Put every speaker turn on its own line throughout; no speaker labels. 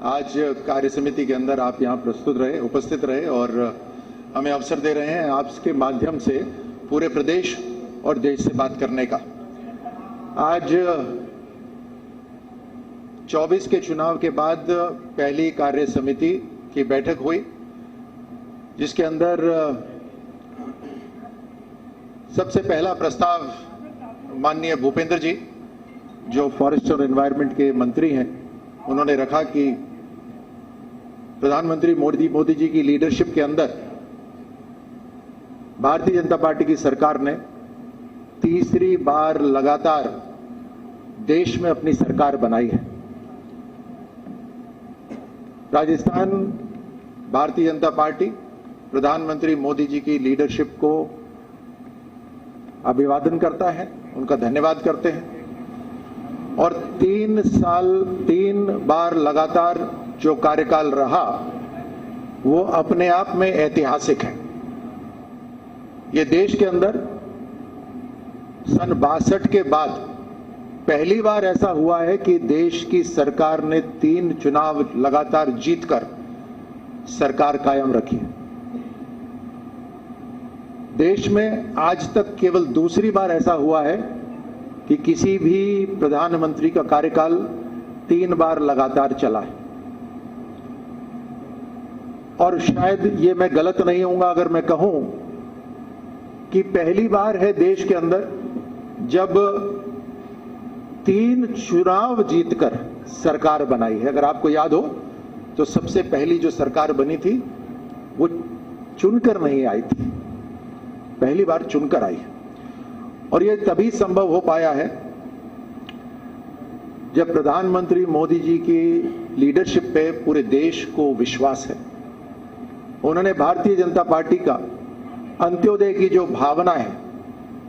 आज कार्य समिति के अंदर आप यहाँ उपस्थित रहे और हमें अवसर दे रहे हैं आपके माध्यम से पूरे प्रदेश और देश से बात करने का। आज 24 के चुनाव के बाद पहली कार्य समिति की बैठक हुई, जिसके अंदर सबसे पहला प्रस्ताव माननीय भूपेंद्र जी, जो फॉरेस्ट और एनवायरनमेंट के मंत्री हैं, उन्होंने रखा कि प्रधानमंत्री मोदी जी की लीडरशिप के अंदर भारतीय जनता पार्टी की सरकार ने तीसरी बार लगातार देश में अपनी सरकार बनाई है। राजस्थान भारतीय जनता पार्टी प्रधानमंत्री मोदी जी की लीडरशिप को अभिवादन करता है, उनका धन्यवाद करते हैं और 3 बार लगातार जो कार्यकाल रहा वो अपने आप में ऐतिहासिक है। ये देश के अंदर सन 62 के बाद पहली बार ऐसा हुआ है कि देश की सरकार ने 3 चुनाव लगातार जीतकर सरकार कायम रखी है। देश में आज तक केवल दूसरी बार ऐसा हुआ है कि किसी भी प्रधानमंत्री का कार्यकाल 3 बार लगातार चला है। और शायद ये मैं गलत नहीं होऊंगा अगर मैं कहूं कि पहली बार है देश के अंदर जब 3 चुनाव जीतकर सरकार बनाई है। अगर आपको याद हो तो सबसे पहली जो सरकार बनी थी वो चुनकर नहीं आई थी, पहली बार चुनकर आई है। और ये तभी संभव हो पाया है जब प्रधानमंत्री मोदी जी की लीडरशिप पे पूरे देश को विश्वास है। उन्होंने भारतीय जनता पार्टी का अंत्योदय की जो भावना है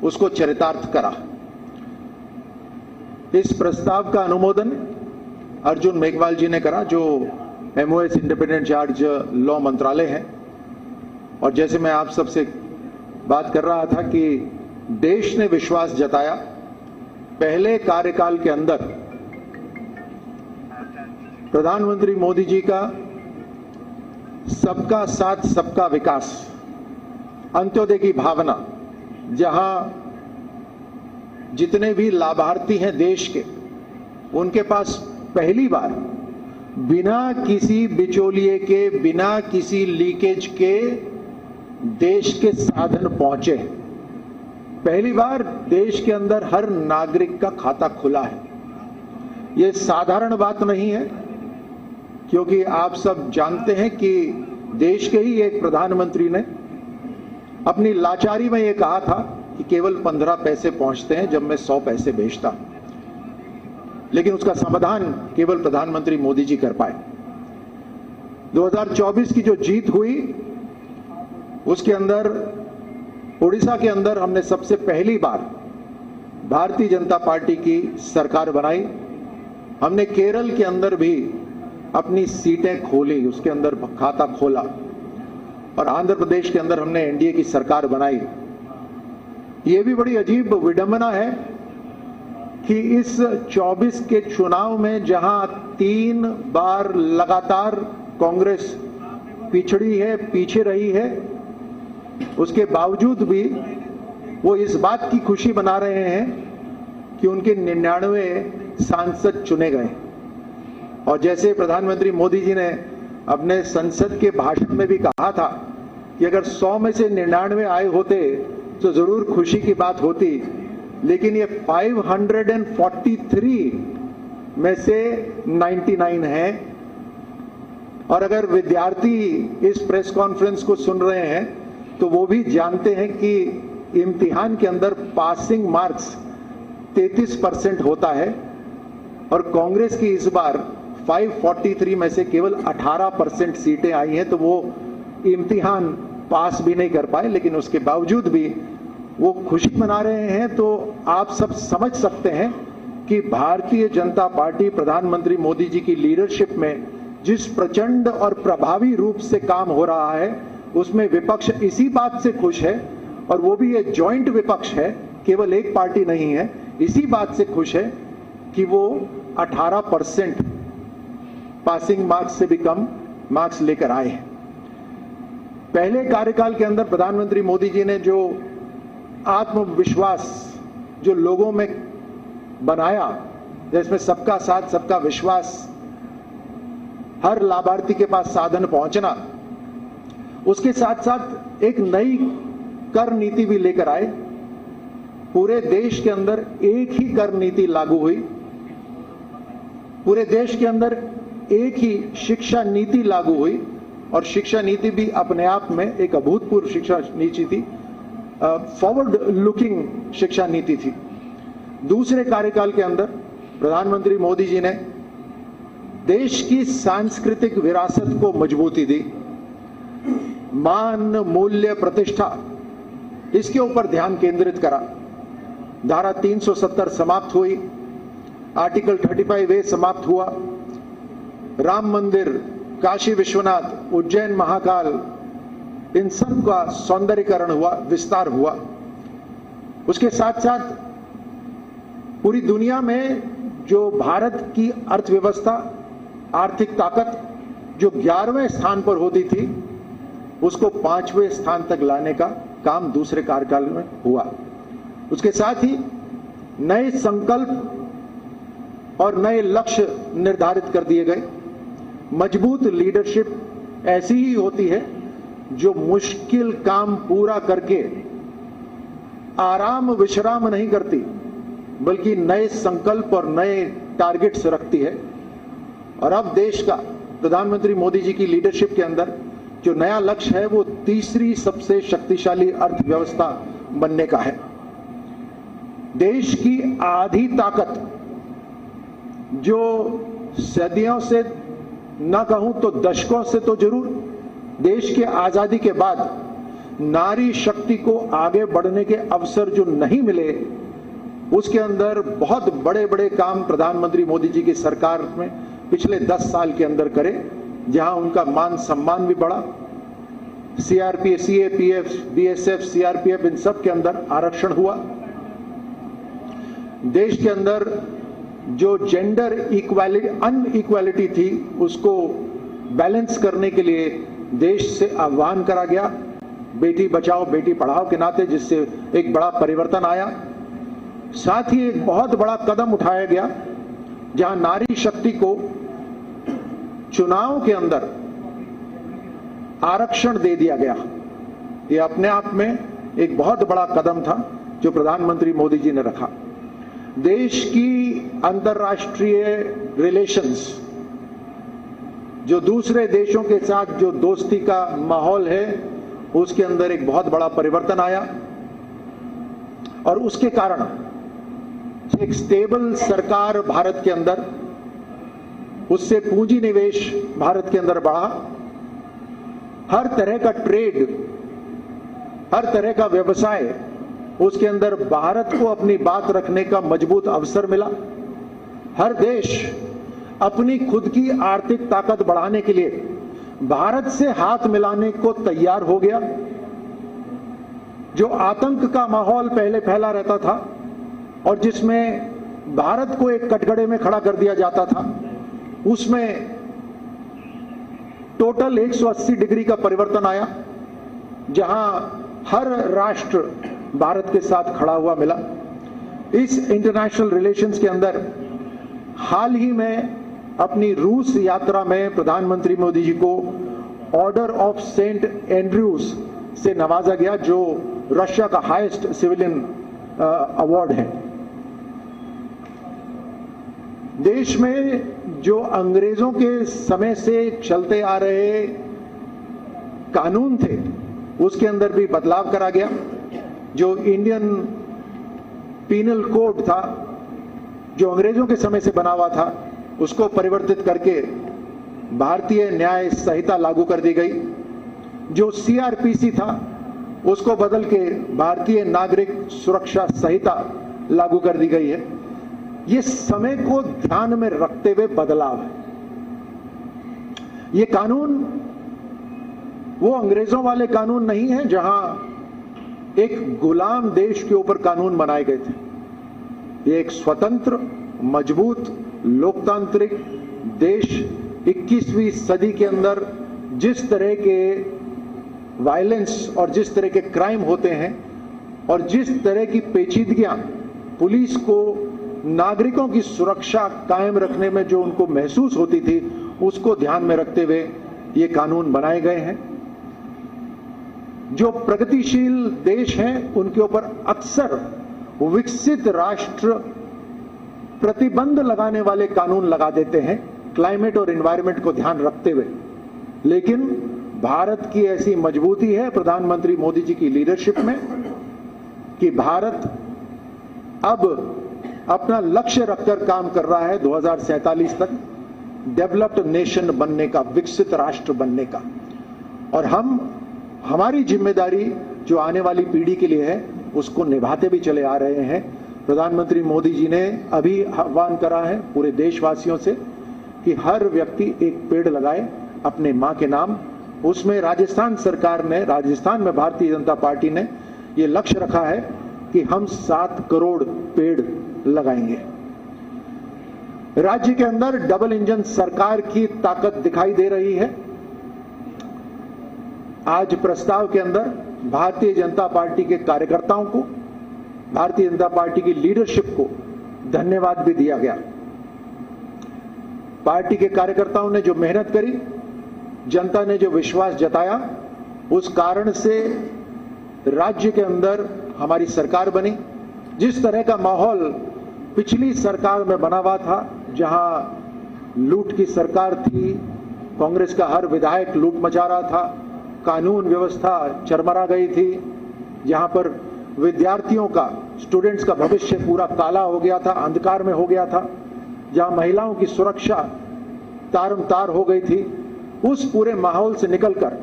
उसको चरितार्थ करा। इस प्रस्ताव का अनुमोदन अर्जुन मेघवाल जी ने करा, जो MOS इंडिपेंडेंट चार्ज लॉ मंत्रालय है। और जैसे मैं आप सबसे बात कर रहा था कि देश ने विश्वास जताया, पहले कार्यकाल के अंदर प्रधानमंत्री मोदी जी का सबका साथ सबका विकास, अंत्योदय की भावना, जहां जितने भी लाभार्थी हैं देश के, उनके पास पहली बार बिना किसी बिचौलिए के, बिना किसी लीकेज के देश के साधन पहुंचे। पहली बार देश के अंदर हर नागरिक का खाता खुला है। यह साधारण बात नहीं है, क्योंकि आप सब जानते हैं कि देश के ही एक प्रधानमंत्री ने अपनी लाचारी में यह कहा था कि केवल 15 पैसे पहुंचते हैं जब मैं 100 पैसे भेजता, लेकिन उसका समाधान केवल प्रधानमंत्री मोदी जी कर पाए। 2024 की जो जीत हुई उसके अंदर उड़ीसा के अंदर हमने सबसे पहली बार भारतीय जनता पार्टी की सरकार बनाई। हमने केरल के अंदर भी अपनी सीटें खोली, उसके अंदर खाता खोला, और आंध्र प्रदेश के अंदर हमने NDA की सरकार बनाई। ये भी बड़ी अजीब विडंबना है कि इस 24 के चुनाव में जहां 3 बार लगातार कांग्रेस पिछड़ी है, पीछे रही है, उसके बावजूद भी वो इस बात की खुशी मना रहे हैं कि उनके 99 सांसद चुने गए। और जैसे प्रधानमंत्री मोदी जी ने अपने संसद के भाषण में भी कहा था कि अगर 100 में से 99 आए होते तो जरूर खुशी की बात होती, लेकिन ये 543 में से 99 है। और अगर विद्यार्थी इस प्रेस कॉन्फ्रेंस को सुन रहे हैं तो वो भी जानते हैं कि इम्तिहान के अंदर पासिंग मार्क्स 33% होता है, और कांग्रेस की इस बार 543 में से केवल 18% सीटें आई हैं, तो वो इम्तिहान पास भी नहीं कर पाए, लेकिन उसके बावजूद भी वो खुशी मना रहे हैं। तो आप सब समझ सकते हैं कि भारतीय जनता पार्टी प्रधानमंत्री मोदी जी की लीडरशिप में जिस प्रचंड और प्रभावी रूप से काम हो रहा है, उसमें विपक्ष इसी बात से खुश है, और वो भी ये जॉइंट विपक्ष है, केवल एक पार्टी नहीं है, इसी बात से खुश है कि वो 18% पासिंग मार्क्स से भी कम मार्क्स लेकर आए हैं। पहले कार्यकाल के अंदर प्रधानमंत्री मोदी जी ने जो आत्मविश्वास जो लोगों में बनाया, जिसमें सबका साथ सबका विश्वास, हर लाभार्थी के पास साधन पहुंचना, उसके साथ साथ एक नई कर नीति भी लेकर आए। पूरे देश के अंदर एक ही कर नीति लागू हुई, पूरे देश के अंदर एक ही शिक्षा नीति लागू हुई, और शिक्षा नीति भी अपने आप में एक अभूतपूर्व शिक्षा नीति थी, फॉरवर्ड लुकिंग शिक्षा नीति थी। दूसरे कार्यकाल के अंदर प्रधानमंत्री मोदी जी ने देश की सांस्कृतिक विरासत को मजबूती दी, मान, मूल्य, प्रतिष्ठा, इसके ऊपर ध्यान केंद्रित करा। धारा 370 समाप्त हुई, आर्टिकल 35A समाप्त हुआ, राम मंदिर, काशी विश्वनाथ, उज्जैन महाकाल, इन सब का सौंदर्यीकरण हुआ, विस्तार हुआ। उसके साथ साथ पूरी दुनिया में जो भारत की अर्थव्यवस्था, आर्थिक ताकत जो 11वें स्थान पर होती थी, उसको 5वें स्थान तक लाने का काम दूसरे कार्यकाल में हुआ। उसके साथ ही नए संकल्प और नए लक्ष्य निर्धारित कर दिए गए। मजबूत लीडरशिप ऐसी ही होती है जो मुश्किल काम पूरा करके आराम विश्राम नहीं करती, बल्कि नए संकल्प और नए टारगेट्स रखती है। और अब देश का प्रधानमंत्री मोदी जी की लीडरशिप के अंदर जो नया लक्ष्य है वो तीसरी सबसे शक्तिशाली अर्थव्यवस्था बनने का है। देश की आधी ताकत जो सदियों से न कहूं तो दशकों से तो जरूर देश के आजादी के बाद नारी शक्ति को आगे बढ़ने के अवसर जो नहीं मिले, उसके अंदर बहुत बड़े बड़े काम प्रधानमंत्री मोदी जी की सरकार में पिछले 10 साल के अंदर करे, जहां उनका मान सम्मान भी बढ़ा। सीआरपीएफ, सीएपीएफ, बीएसएफ, सीआरपीएफ, इन सब के अंदर आरक्षण हुआ। देश के अंदर जो जेंडर इक्वालिटी, अनइक्वालिटी थी, उसको बैलेंस करने के लिए देश से आह्वान करा गया, बेटी बचाओ बेटी पढ़ाओ के नाते, जिससे एक बड़ा परिवर्तन आया। साथ ही एक बहुत बड़ा कदम उठाया गया जहां नारी शक्ति को चुनाव के अंदर आरक्षण दे दिया गया। यह अपने आप में एक बहुत बड़ा कदम था जो प्रधानमंत्री मोदी जी ने रखा। देश की अंतर्राष्ट्रीय रिलेशंस, जो दूसरे देशों के साथ जो दोस्ती का माहौल है, उसके अंदर एक बहुत बड़ा परिवर्तन आया, और उसके कारण एक स्टेबल सरकार भारत के अंदर, उससे पूंजी निवेश भारत के अंदर बढ़ा। हर तरह का ट्रेड, हर तरह का व्यवसाय, उसके अंदर भारत को अपनी बात रखने का मजबूत अवसर मिला। हर देश अपनी खुद की आर्थिक ताकत बढ़ाने के लिए भारत से हाथ मिलाने को तैयार हो गया। जो आतंक का माहौल पहले फैला रहता था और जिसमें भारत को एक कटघरे में खड़ा कर दिया जाता था, उसमें टोटल 180 डिग्री का परिवर्तन आया, जहां हर राष्ट्र भारत के साथ खड़ा हुआ मिला। इस इंटरनेशनल रिलेशंस के अंदर हाल ही में अपनी रूस यात्रा में प्रधानमंत्री मोदी जी को ऑर्डर ऑफ सेंट एंड्रयूज से नवाजा गया, जो रशिया का हाईएस्ट सिविलियन अवार्ड है। देश में जो अंग्रेजों के समय से चलते आ रहे कानून थे, उसके अंदर भी बदलाव करा गया। जो इंडियन पीनल कोड था, जो अंग्रेजों के समय से बना हुआ था, उसको परिवर्तित करके भारतीय न्याय संहिता लागू कर दी गई। जो सीआरपीसी था, उसको बदल के भारतीय नागरिक सुरक्षा संहिता लागू कर दी गई है। ये समय को ध्यान में रखते हुए बदलाव है। ये कानून वो अंग्रेजों वाले कानून नहीं है जहां एक गुलाम देश के ऊपर कानून बनाए गए थे। ये एक स्वतंत्र, मजबूत, लोकतांत्रिक देश 21 21वीं सदी के अंदर जिस तरह के वायलेंस और जिस तरह के क्राइम होते हैं और जिस तरह की पेचीदगियां पुलिस को नागरिकों की सुरक्षा कायम रखने में जो उनको महसूस होती थी, उसको ध्यान में रखते हुए ये कानून बनाए गए हैं। जो प्रगतिशील देश हैं उनके ऊपर अक्सर विकसित राष्ट्र प्रतिबंध लगाने वाले कानून लगा देते हैं क्लाइमेट और एनवायरनमेंट को ध्यान रखते हुए, लेकिन भारत की ऐसी मजबूती है प्रधानमंत्री मोदी जी की लीडरशिप में कि भारत अब अपना लक्ष्य रखकर काम कर रहा है 2047 तक डेवलप्ड नेशन बनने का, विकसित राष्ट्र बनने का। और हमारी जिम्मेदारी जो आने वाली पीढ़ी के लिए है उसको निभाते भी चले आ रहे हैं। प्रधानमंत्री मोदी जी ने अभी आह्वान करा है पूरे देशवासियों से कि हर व्यक्ति एक पेड़ लगाए अपने मां के नाम। उसमें राजस्थान सरकार ने, राजस्थान में भारतीय जनता पार्टी ने ये लक्ष्य रखा है कि हम 7 करोड़ पेड़ लगाएंगे। राज्य के अंदर डबल इंजन सरकार की ताकत दिखाई दे रही है। आज प्रस्ताव के अंदर भारतीय जनता पार्टी के कार्यकर्ताओं को, भारतीय जनता पार्टी की लीडरशिप को धन्यवाद भी दिया गया। पार्टी के कार्यकर्ताओं ने जो मेहनत करी, जनता ने जो विश्वास जताया, उस कारण से राज्य के अंदर हमारी सरकार बनी। जिस तरह का माहौल पिछली सरकार में बना हुआ था, जहां लूट की सरकार थी, कांग्रेस का हर विधायक लूट मचा रहा था, कानून व्यवस्था चरमरा गई थी, जहां पर विद्यार्थियों का, स्टूडेंट्स का भविष्य पूरा काला हो गया था, अंधकार में हो गया था, जहां महिलाओं की सुरक्षा तारमतार हो गई थी, उस पूरे माहौल से निकलकर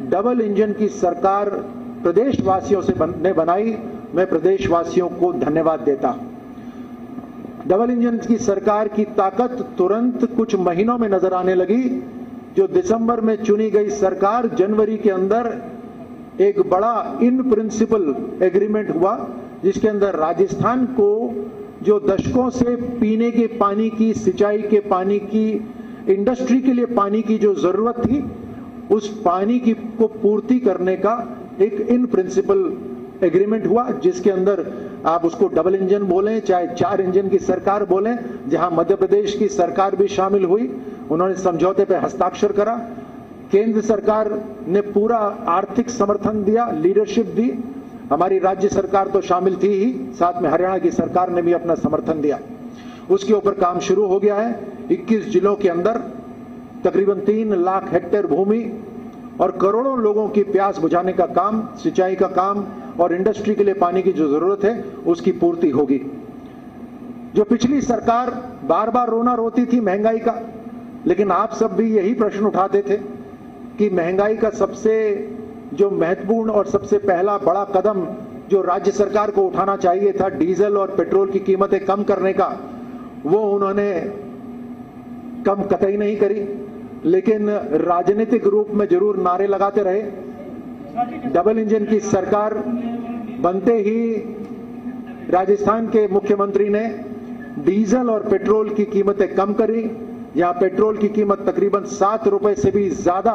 डबल इंजन की सरकार प्रदेशवासियों से बनाई। मैं प्रदेशवासियों को धन्यवाद देता हूं। डबल इंजन की सरकार की ताकत तुरंत कुछ महीनों में नजर आने लगी। जो दिसंबर में चुनी गई सरकार, जनवरी के अंदर एक बड़ा इन प्रिंसिपल एग्रीमेंट हुआ, जिसके अंदर राजस्थान को जो दशकों से पीने के पानी की, सिंचाई के पानी की, इंडस्ट्री के लिए पानी की जो जरूरत थी, उस पानी की को पूर्ति करने का एक इन प्रिंसिपल एग्रीमेंट हुआ, जिसके अंदर आप उसको डबल इंजन बोलें चाहे 4 इंजन की सरकार बोलें, जहां मध्य प्रदेश की सरकार भी शामिल हुई। उन्होंने समझौते पर हस्ताक्षर करा। केंद्र सरकार ने पूरा आर्थिक समर्थन दिया, लीडरशिप दी। हमारी राज्य सरकार तो शामिल थी ही, साथ में हरियाणा की सरकार ने भी अपना समर्थन दिया। उसके ऊपर काम शुरू हो गया है। 21 जिलों के अंदर तकरीबन 3 लाख हेक्टेयर भूमि और करोड़ों लोगों की प्यास बुझाने का काम, सिंचाई का काम और इंडस्ट्री के लिए पानी की जो जरूरत है उसकी पूर्ति होगी। जो पिछली सरकार बार बार रोना रोती थी महंगाई का, लेकिन आप सब भी यही प्रश्न उठाते थे कि महंगाई का सबसे जो महत्वपूर्ण और सबसे पहला बड़ा कदम जो राज्य सरकार को उठाना चाहिए था, डीजल और पेट्रोल की कीमतें कम करने का, वो उन्होंने कम कतई नहीं करी, लेकिन राजनीतिक रूप में जरूर नारे लगाते रहे। डबल इंजन की सरकार बनते ही राजस्थान के मुख्यमंत्री ने डीजल और पेट्रोल की कीमतें कम करी। यहां पेट्रोल की कीमत तकरीबन 7 रुपए से भी ज्यादा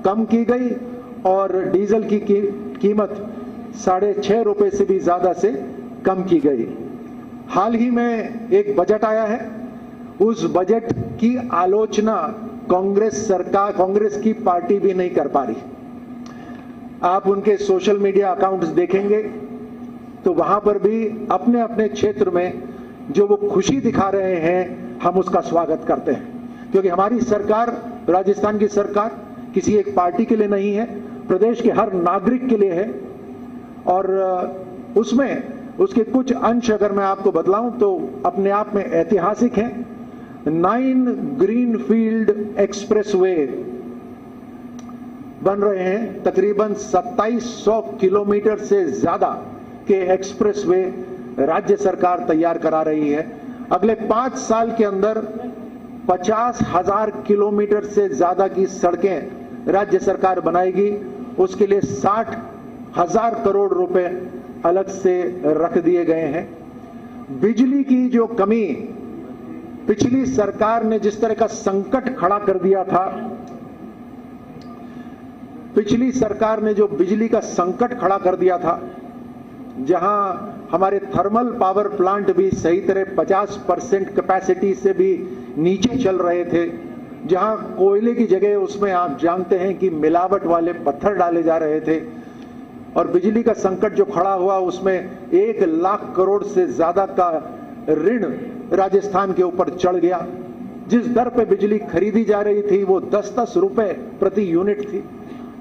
कम की गई और डीजल की कीमत 6.5 रुपए से भी ज्यादा से कम की गई। हाल ही में एक बजट आया है, उस बजट की आलोचना कांग्रेस सरकार, कांग्रेस की पार्टी भी नहीं कर पा रही। आप उनके सोशल मीडिया अकाउंट्स देखेंगे तो वहां पर भी अपने अपने क्षेत्र में जो वो खुशी दिखा रहे हैं, हम उसका स्वागत करते हैं, क्योंकि हमारी सरकार, राजस्थान की सरकार किसी एक पार्टी के लिए नहीं है, प्रदेश के हर नागरिक के लिए है। और उसमें उसके कुछ अंश अगर मैं आपको बतलाऊं तो अपने आप में ऐतिहासिक हैं। 9 ग्रीनफील्ड एक्सप्रेसवे बन रहे हैं। तकरीबन 2700 किलोमीटर से ज्यादा के एक्सप्रेसवे राज्य सरकार तैयार करा रही है। अगले 5 साल के अंदर 50,000 किलोमीटर से ज्यादा की सड़कें राज्य सरकार बनाएगी। उसके लिए 60,000 करोड़ रुपए अलग से रख दिए गए हैं। बिजली की जो कमी पिछली सरकार ने जिस तरह का संकट खड़ा कर दिया था, पिछली सरकार ने जो बिजली का संकट खड़ा कर दिया था, जहां हमारे थर्मल पावर प्लांट भी सही तरह 50% कैपेसिटी से भी नीचे चल रहे थे, जहां कोयले की जगह उसमें आप जानते हैं कि मिलावट वाले पत्थर डाले जा रहे थे, और बिजली का संकट जो खड़ा हुआ उसमें 1 लाख करोड़ से ज्यादा का ऋण राजस्थान के ऊपर चढ़ गया। जिस दर पे बिजली खरीदी जा रही थी वो 10-10 रुपए प्रति यूनिट थी।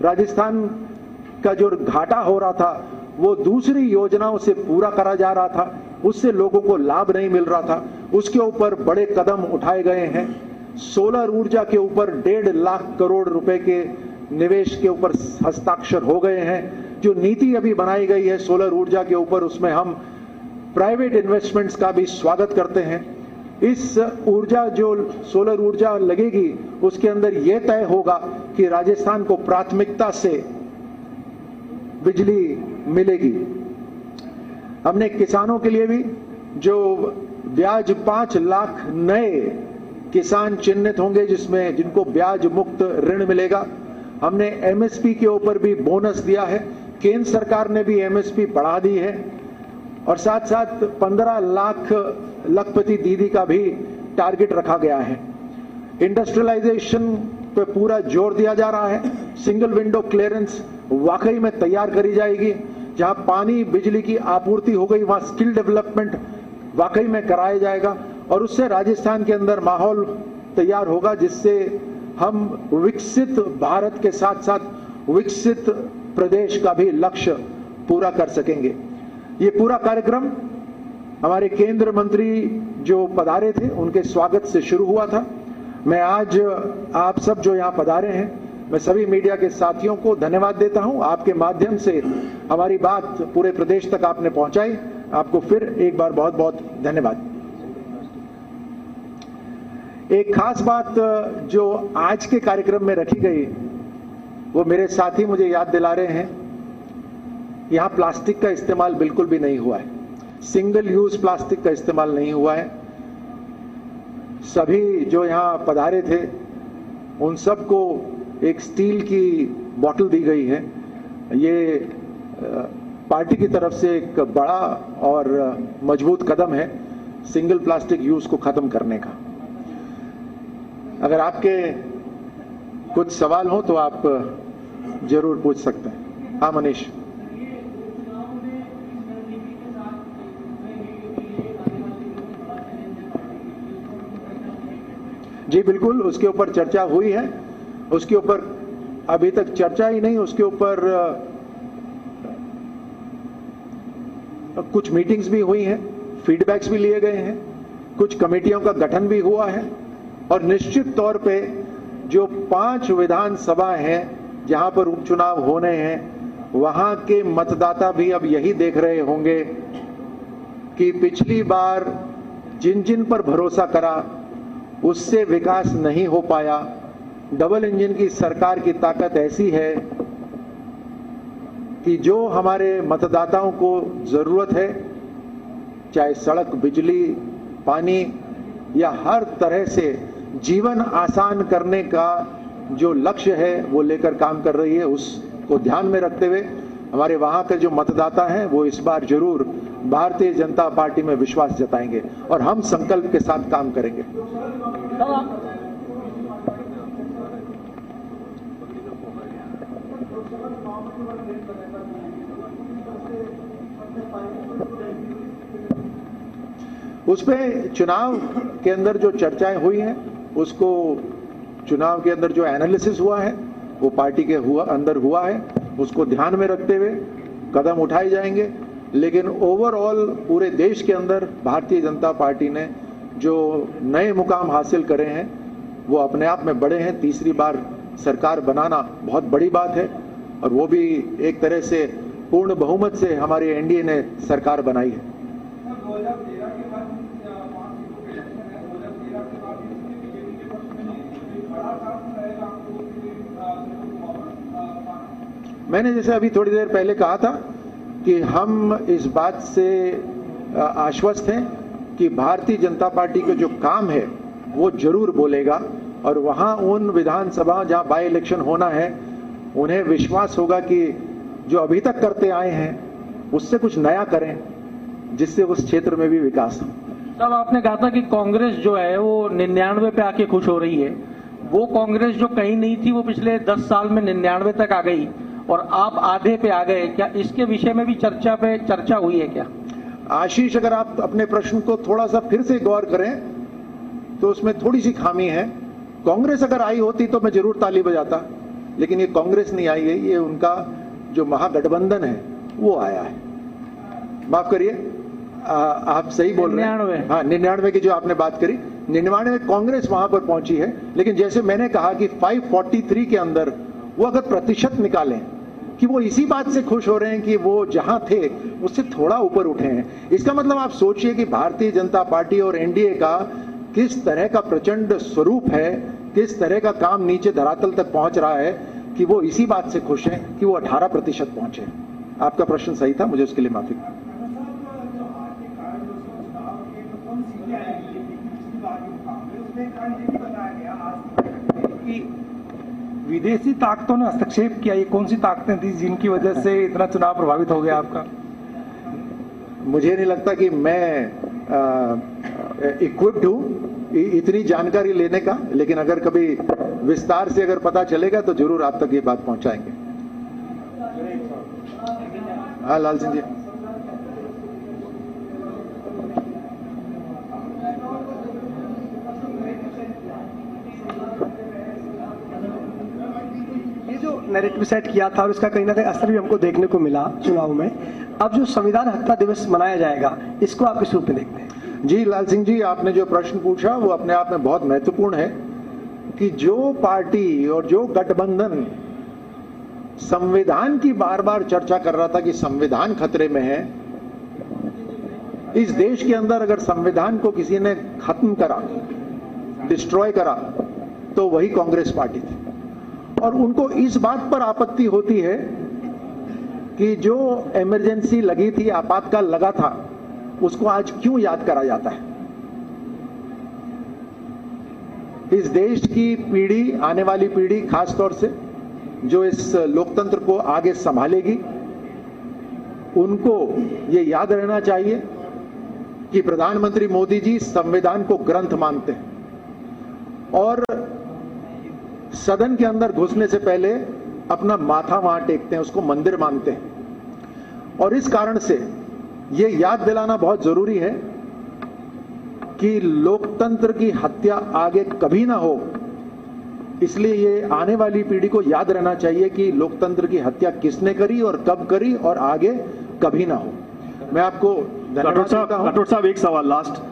राजस्थान का जो घाटा हो रहा था वो दूसरी योजनाओं से पूरा करा जा रहा था, उससे लोगों को लाभ नहीं मिल रहा था। उसके ऊपर बड़े कदम उठाए गए हैं। सोलर ऊर्जा के ऊपर 1.5 लाख करोड़ रुपए के निवेश के ऊपर हस्ताक्षर हो गए हैं। जो नीति अभी बनाई गई है सोलर ऊर्जा के ऊपर, उसमें हम प्राइवेट इन्वेस्टमेंट्स का भी स्वागत करते हैं। इस ऊर्जा जो सोलर ऊर्जा लगेगी उसके अंदर यह तय होगा कि राजस्थान को प्राथमिकता से बिजली मिलेगी। हमने किसानों के लिए भी जो ब्याज 5 लाख नए किसान चिन्हित होंगे जिसमें जिनको ब्याज मुक्त ऋण मिलेगा। हमने एमएसपी के ऊपर भी बोनस दिया है। केंद्र सरकार ने भी एमएसपी बढ़ा दी है, और साथ साथ 15 लाख लखपति दीदी का भी टारगेट रखा गया है। इंडस्ट्रियलाइजेशन पे पूरा जोर दिया जा रहा है। सिंगल विंडो क्लियरेंस वाकई में तैयार करी जाएगी। जहां पानी बिजली की आपूर्ति हो गई वहां स्किल डेवलपमेंट वाकई में कराया जाएगा, और उससे राजस्थान के अंदर माहौल तैयार होगा जिससे हम विकसित भारत के साथ साथ विकसित प्रदेश का भी लक्ष्य पूरा कर सकेंगे। ये पूरा कार्यक्रम हमारे केंद्र मंत्री जो पधारे थे उनके स्वागत से शुरू हुआ था। मैं आज आप सब जो यहाँ पधारे हैं, मैं सभी मीडिया के साथियों को धन्यवाद देता हूं। आपके माध्यम से हमारी बात पूरे प्रदेश तक आपने पहुंचाई। आपको फिर एक बार बहुत बहुत धन्यवाद। एक खास बात जो आज के कार्यक्रम में रखी गई वो मेरे साथी मुझे याद दिला रहे हैं। यहां प्लास्टिक का इस्तेमाल बिल्कुल भी नहीं हुआ है। सिंगल यूज प्लास्टिक का इस्तेमाल नहीं हुआ है। सभी जो यहां पधारे थे उन सबको एक स्टील की बोतल दी गई है। ये पार्टी की तरफ से एक बड़ा और मजबूत कदम है सिंगल प्लास्टिक यूज को खत्म करने का। अगर आपके कुछ सवाल हो तो आप जरूर पूछ सकते हैं। हाँ मनीष। जी बिल्कुल, उसके ऊपर चर्चा हुई है। उसके ऊपर अभी तक चर्चा ही नहीं, उसके ऊपर कुछ मीटिंग्स भी हुई हैं, फीडबैक्स भी लिए गए हैं, कुछ कमेटियों का गठन भी हुआ है, और निश्चित तौर पे जो 5 विधानसभा हैं जहां पर उपचुनाव होने हैं वहां के मतदाता भी अब यही देख रहे होंगे कि पिछली बार जिन जिन पर भरोसा करा उससे विकास नहीं हो पाया। डबल इंजन की सरकार की ताकत ऐसी है कि जो हमारे मतदाताओं को जरूरत है, चाहे सड़क, बिजली, पानी या हर तरह से जीवन आसान करने का जो लक्ष्य है वो लेकर काम कर रही है। उसको ध्यान में रखते हुए हमारे वहां के जो मतदाता हैं वो इस बार जरूर भारतीय जनता पार्टी में विश्वास जताएंगे और हम संकल्प के साथ काम करेंगे। उस पे चुनाव के अंदर जो चर्चाएं हुई हैं, उसको चुनाव के अंदर जो एनालिसिस हुआ है वो पार्टी के अंदर हुआ है, उसको ध्यान में रखते हुए कदम उठाए जाएंगे। लेकिन ओवरऑल पूरे देश के अंदर भारतीय जनता पार्टी ने जो नए मुकाम हासिल करे हैं वो अपने आप में बड़े हैं। तीसरी बार सरकार बनाना बहुत बड़ी बात है, और वो भी एक तरह से पूर्ण बहुमत से हमारी एनडीए ने सरकार बनाई है। मैंने जैसे अभी थोड़ी देर पहले कहा था कि हम इस बात से आश्वस्त हैं कि भारतीय जनता पार्टी का जो काम है वो जरूर बोलेगा, और वहां उन विधानसभा जहां बाई इलेक्शन होना है उन्हें विश्वास होगा कि जो अभी तक करते आए हैं उससे कुछ नया करें, जिससे उस क्षेत्र में भी विकास हो।
तब आपने कहा था कि कांग्रेस जो है वो 99 पे आके खुश हो रही है। वो कांग्रेस जो कहीं नहीं थी वो पिछले 10 साल में 99 तक आ गई और आप आधे पे आ गए। क्या इसके विषय में भी चर्चा हुई है क्या?
आशीष, अगर आप अपने प्रश्न को थोड़ा सा फिर से गौर करें तो उसमें थोड़ी सी खामी है। कांग्रेस अगर आई होती तो मैं जरूर ताली बजाता, लेकिन ये कांग्रेस नहीं आई है, ये उनका जो महागठबंधन है वो आया है। माफ करिए, आप सही बोल रहे हैं। हाँ, 99 की जो आपने बात करी, 99 में कांग्रेस वहां पर पहुंची है, लेकिन जैसे मैंने कहा कि 543 के अंदर वो अगर प्रतिशत निकालें कि वो इसी बात से खुश हो रहे हैं कि वो जहां थे उससे थोड़ा ऊपर उठे हैं, इसका मतलब आप सोचिए कि भारतीय जनता पार्टी और एनडीए का किस तरह का प्रचंड स्वरूप है, किस तरह का काम नीचे धरातल तक पहुंच रहा है कि वो इसी बात से खुश हैं कि वो 18% पहुंचे। आपका प्रश्न सही था, मुझे उसके लिए माफी।
विदेशी ताकतों ने हस्तक्षेप किया, ये कौन सी ताकतें थी जिनकी वजह से इतना चुनाव प्रभावित हो गया आपका?
मुझे नहीं लगता कि मैं इक्विप्ड हूं इतनी जानकारी लेने का, लेकिन अगर कभी विस्तार से अगर पता चलेगा तो जरूर आप तक ये बात पहुंचाएंगे। हाँ, लाल सिंह जी।
नैरेटिव सेट किया था और इसका कहीं ना कहीं असर भी हमको देखने को मिला चुनाव में। अब जो संविधान हत्या दिवस मनाया जाएगा, इसको आप किस रूप में देखते हैं?
जी लाल सिंह जी, आपने जो प्रश्न पूछा वो अपने आप में बहुत महत्वपूर्ण है कि जो पार्टी और जो गठबंधन संविधान की बार बार चर्चा कर रहा था कि संविधान खतरे में है, इस देश के अंदर अगर संविधान को किसी ने खत्म करा, डिस्ट्रॉय करा, तो वही कांग्रेस पार्टी थी। और उनको इस बात पर आपत्ति होती है कि जो इमरजेंसी लगी थी, आपातकाल लगा था, उसको आज क्यों याद करा जाता है। इस देश की पीढ़ी, आने वाली पीढ़ी खासतौर से जो इस लोकतंत्र को आगे संभालेगी, उनको ये याद रहना चाहिए कि प्रधानमंत्री मोदी जी संविधान को ग्रंथ मानते हैं और सदन के अंदर घुसने से पहले अपना माथा वहां टेकते हैं, उसको मंदिर मानते हैं। और इस कारण से यह याद दिलाना बहुत जरूरी है कि लोकतंत्र की हत्या आगे कभी ना हो। इसलिए ये आने वाली पीढ़ी को याद रहना चाहिए कि लोकतंत्र की हत्या किसने करी और कब करी और आगे कभी ना हो। मैं आपको धन्यवाद देता हूं।
राठौड़ साहब, एक सवाल लास्ट।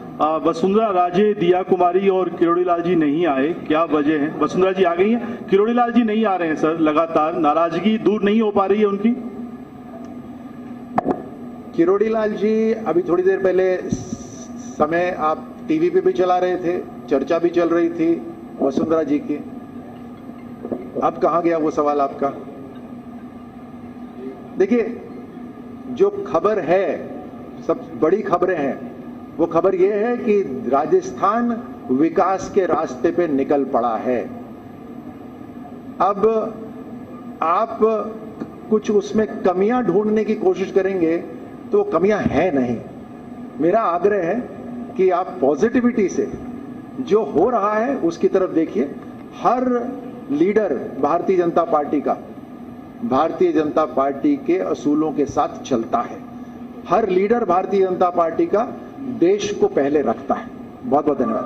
वसुंधरा राजे, दिया कुमारी और किरोड़ी लाल जी नहीं आए, क्या वजह है? वसुंधरा जी आ गई हैं, किरोड़ी लाल जी नहीं आ रहे हैं सर, लगातार नाराजगी दूर नहीं हो पा रही है उनकी?
किरोड़ी लाल जी अभी थोड़ी देर पहले समय आप टीवी पे भी चला रहे थे, चर्चा भी चल रही थी वसुंधरा जी की। अब कहां गया वो सवाल आपका? देखिए, जो खबर है, सब बड़ी खबरें हैं, वो खबर ये है कि राजस्थान विकास के रास्ते पे निकल पड़ा है। अब आप कुछ उसमें कमियां ढूंढने की कोशिश करेंगे तो कमियां हैं नहीं। मेरा आग्रह है कि आप पॉजिटिविटी से जो हो रहा है उसकी तरफ देखिए। हर लीडर भारतीय जनता पार्टी का भारतीय जनता पार्टी के असूलों के साथ चलता है। हर लीडर भारतीय जनता पार्टी का देश को पहले रखता है। बहुत बहुत धन्यवाद।